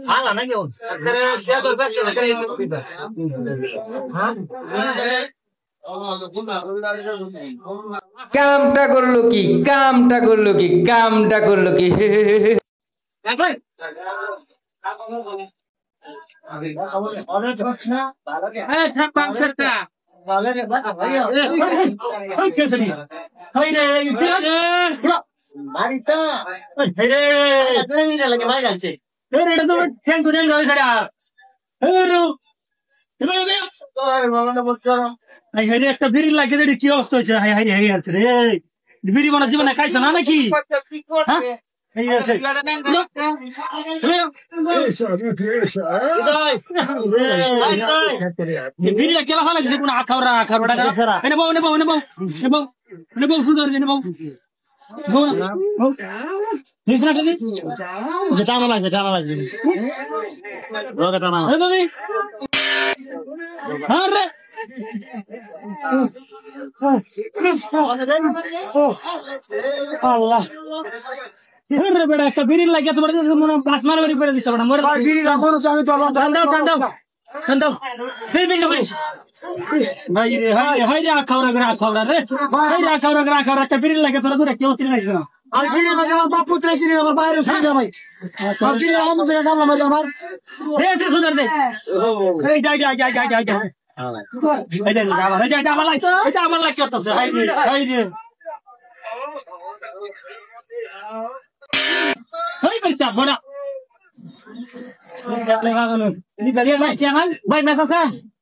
ভাঙা নাকি কামটা করলো কি কামটা করলো কি কামটা করলো কি একটা বিড়ি লাগিয়ে কি অবস্থা হয়েছে রে বিড়ি বানা জীবনে খাইছো না নাকি বিড়িটা কেলা ফেলাইছে কোন হাত খাওয়া খাওয়া নেবো নেবো নেবো নেবো নেবো সুন্দর নেবো টানা লাগছে টানা লাগছে আল্লাহ বেড়া একটা বিড়ির লাগিয়ে তোমার পাঁচ মারা বাড়ি করে দিচ্ছে ভাই রে হাই রে খাওয়া খাওয়া রে হাই রে খাওয়া একটা বিড়ির লাগে তোরা তোরা কেউ চিনি লাগছে না আর বিড়ি লাগে আমার বাপু ত্রাইছি আমার বাইরে ছিল ভাই আর বিড়ি আমার জায়গা কামলা মাঝে আমার এই তো সুন্দর দে এই যাই এটা আমার লাগ করতেছে হাই রে হাই বেটা বড়া ভাই মেসা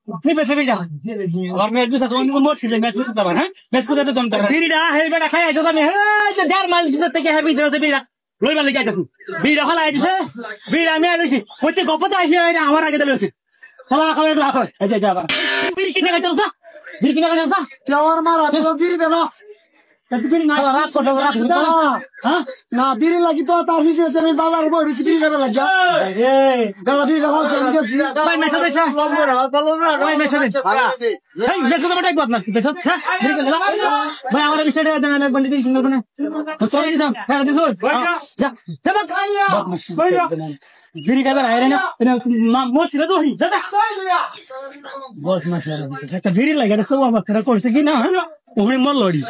और मैच भी सच में मोर सीधे मैच भी सच है मैच को तो तुम कर बीड़ा है बेटा खाया जो तुम है यार माल जिससे के है भी जरूरत बीड़ा लोई वाले क्या तू बीड़ा हला है दिसे बीड़ा में आलुसी होते गोपता है हमारा आगे दलोसी हला का एक लाख है जा बा बीड़ी कितने का चलता बीड़ी कितने का चलता यार मारा अभी तो बीड़ी देना बीड़ी ना रात को रात हां ना बीड़ी लगी तो तार भी से मैं बाजार को बीड़ी लेवे लग जा ए गला बीड़ी का चल के भाई मैसेज दे भाई मैसेज दे भाई मैसेज बटा एक बात ना देखो भाई हमारा विषय है ना पंडित जी सिंगल बने तो ये सब कर दे जा जा भाई बीड़ी का है ना मोच रे दोही जा बस मसला একটা बीड़ी লাগে তো বাবা করে করছে কি না ওরে মল লড়ি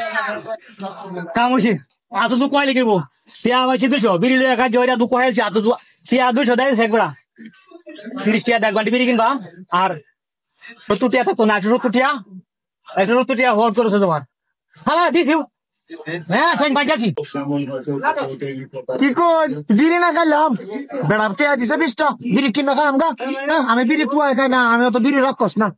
কাম হইছে আতো তো কয় লাগবো টিয়া হইছে 200 বিড়ি লেখা জয়রা দু কয়ছে আতো টিয়া 200 দেয় সেকড়া 30 টিয়া দেখ বান্টি বিড়ি কিনবা আর 70 টিয়া তো না 70 টিয়া 70 টিয়া হোল্ড করছে তোমার হালা দিছিও হ্যাঁ ফেন বাজাছি কি কই বিড়ি না খাইলাম বেড়া টিয়া দিছে 20টা বিড়ি কিনা খাইলাম গা আমি বিড়ি তুই খাই না আমি তো বিড়ি রাখছস না